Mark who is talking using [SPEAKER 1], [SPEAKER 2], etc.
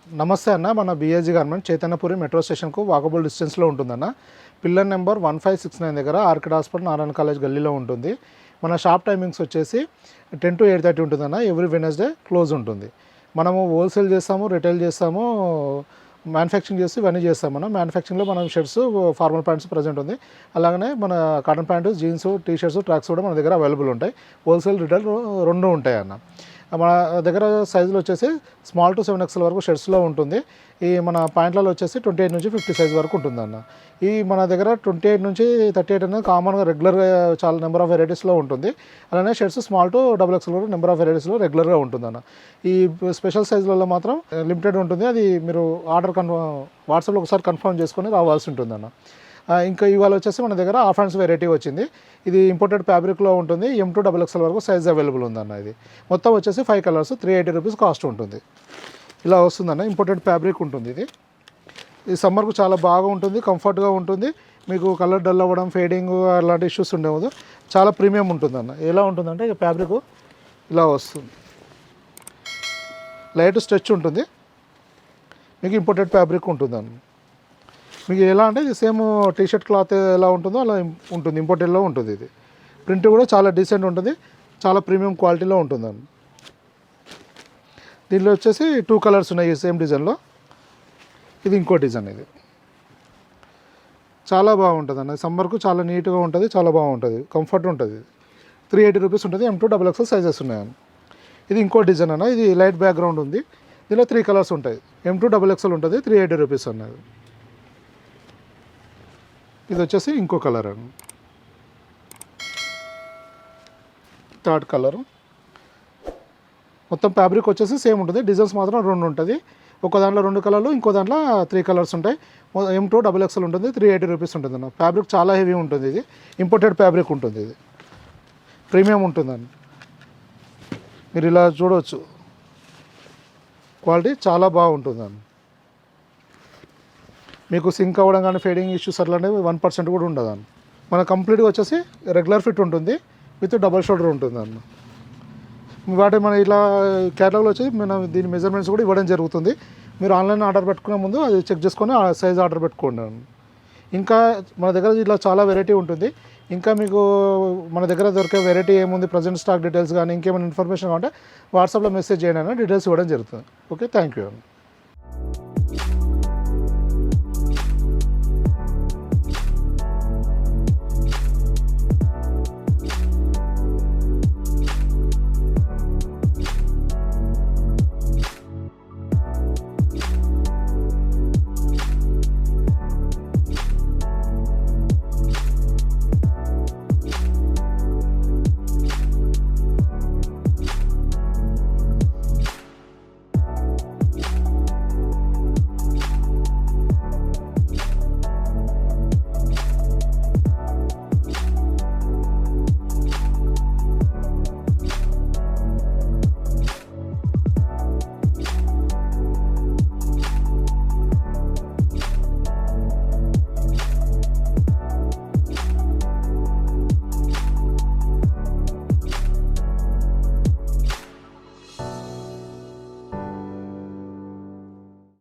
[SPEAKER 1] నమస్తే అన్న, మన బిఏజీ గార్మెంట్ చైతన్యపురి మెట్రో స్టేషన్కు వాకబుల్ డిస్టెన్స్లో ఉంటుందన్న. పిల్లర్ నెంబర్ 1569 దగ్గర ఆర్కిడ్ హాస్పిటల్ నారాయణ కాలేజ్ గల్లీలో ఉంటుంది. మన షాప్ టైమింగ్స్ వచ్చేసి 10 to 8:30 ఉంటుందన్న. ఎవ్రీ వెనస్డే క్లోజ్ ఉంటుంది. మనము హోల్సేల్ చేస్తాము, రిటైల్ చేస్తాము, మ్యానుఫ్యాక్చరింగ్ చేసి ఇవన్నీ చేస్తామన్న. మ్యానుఫ్యాక్చరింగ్లో మనం షర్ట్స్, ఫార్మల్ ప్యాంట్స్ ప్రజెంట్ ఉంది. అలాగనే మన cotton pant, jeans, T shirts, tracks కూడా మన దగ్గర అవైలబుల్ ఉంటాయి. హోల్సేల్, రిటైల్ రెండు ఉంటాయి అన్న. మన దగ్గర సైజులు వచ్చేసి స్మాల్ టు 7XL వరకు షర్ట్స్లో ఉంటుంది. ఈ మన ప్యాంట్లలో వచ్చేసి 28 నుంచి 50 సైజ్ వరకు ఉంటుందన్న. ఈ మన దగ్గర 28 నుంచి 38 అనేది కామన్గా రెగ్యులర్గా చాలా నెంబర్ ఆఫ్ వెరైటీస్లో ఉంటుంది. అలానే షర్ట్స్ స్మాల్ టు XXL వరకు నెంబర్ ఆఫ్ వెరైటీస్లో రెగ్యులర్గా ఉంటుందన్న. ఈ స్పెషల్ సైజులలో మాత్రం లిమిటెడ్ ఉంటుంది. అది మీరు ఆర్డర్ వాట్సాప్లో ఒకసారి కన్ఫర్మ్ చేసుకొని రావాల్సి ఉంటుందన్న. ఇంకా ఇవాళ వచ్చేసి మన దగ్గర హాఫ్ హ్యాండ్స్ వెరైటీ వచ్చింది. ఇది ఇంపోర్టెడ్ ఫ్యాబ్రిక్లో ఉంటుంది. M to XXL వరకు సైజ్ అవైలబుల్ ఉందన్న. ఇది మొత్తం వచ్చేసి 5 కలర్స్, 380 రూపీస్ కాస్ట్ ఉంటుంది. ఇలా వస్తుందన్న. ఇంపోర్టెడ్ ఫ్యాబ్రిక్ ఉంటుంది. ఇది సమ్మర్కు చాలా బాగా ఉంటుంది, కంఫర్ట్గా ఉంటుంది. మీకు కలర్ డల్ అవ్వడం, ఫేడింగ్ అలాంటి ఇష్యూస్ ఉండవు. చాలా ప్రీమియం ఉంటుందన్న. ఎలా ఉంటుందంటే ఇక ఫ్యాబ్రిక్ ఇలా వస్తుంది. లైట్ స్ట్రెచ్ ఉంటుంది. మీకు ఇంపోర్టెడ్ ఫ్యాబ్రిక్ ఉంటుందన్న. మీకు ఎలా అంటే ఇది సేమ్ టీషర్ట్ క్లాత్ ఎలా ఉంటుందో అలా ఉంటుంది. ఇంపోర్టెడ్లో ఉంటుంది. ఇది ప్రింట్ కూడా చాలా డీసెంట్ ఉంటుంది. చాలా ప్రీమియం క్వాలిటీలో ఉంటుందండి. దీనిలో వచ్చేసి 2 కలర్స్ ఉన్నాయి ఈ సేమ్ డిజైన్లో. ఇది ఇంకో డిజైన్. ఇది చాలా బాగుంటుంది అన్న. సమ్మర్కు చాలా నీట్గా ఉంటుంది, చాలా బాగుంటుంది, కంఫర్ట్ ఉంటుంది. 380 రూపీస్ ఉంటుంది. M to XXL సైజెస్ ఉన్నాయని. ఇది ఇంకో డిజైన్ అన్న. ఇది లైట్ బ్యాక్గ్రౌండ్ ఉంది. దీనిలో 3 కలర్స్ ఉంటాయి. M to XXL ఉంటుంది. 380 రూపీస్ అన్నది. ఇది వచ్చేసి ఇంకో కలర్ అండి. Third colour. మొత్తం ఫ్యాబ్రిక్ వచ్చేసి సేమ్ ఉంటుంది. డిజైన్స్ మాత్రం 2 ఉంటుంది. ఒక దాంట్లో 2 కలర్లు, ఇంకో దాంట్లో 3 కలర్స్ ఉంటాయి. M to XXL ఉంటుంది. 380 రూపీస్ ఉంటుంది అన్న. ఫ్యాబ్రిక్ చాలా హెవీ ఉంటుంది. ఇది ఇంపోర్టెడ్ ఫ్యాబ్రిక్ ఉంటుంది. ఇది ప్రీమియం ఉంటుందండి. మీరు ఇలా చూడవచ్చు. క్వాలిటీ చాలా బాగుంటుందండి. మీకు సింక్ అవ్వడం కానీ ఫేడింగ్ ఇష్యూస్ అట్లాంటివి 1% కూడా ఉండదండి. మన కంప్లీట్గా వచ్చేసి రెగ్యులర్ ఫిట్ ఉంటుంది, విత్ డబల్ షోల్డర్ ఉంటుంది అన్న. వాటి మన ఇలా క్యాటలాగ్లో వచ్చి మనం దీని మెజర్మెంట్స్ కూడా ఇవ్వడం జరుగుతుంది. మీరు ఆన్లైన్ ఆర్డర్ పెట్టుకునే ముందు అది చెక్ చేసుకొని ఆ సైజ్ ఆర్డర్ పెట్టుకోండి. ఇంకా మన దగ్గర ఇలా చాలా వెరైటీ ఉంటుంది. ఇంకా మీకు మన దగ్గర దొరికే వెరైటీ ఏముంది, ప్రజెంట్ స్టాక్ డీటెయిల్స్ కానీ ఇంకేమైనా ఇన్ఫర్మేషన్ కావాలంటే వాట్సాప్లో మెసేజ్ చేయండి, డీటెయిల్స్ ఇవ్వడం జరుగుతుంది. Okay, thank you.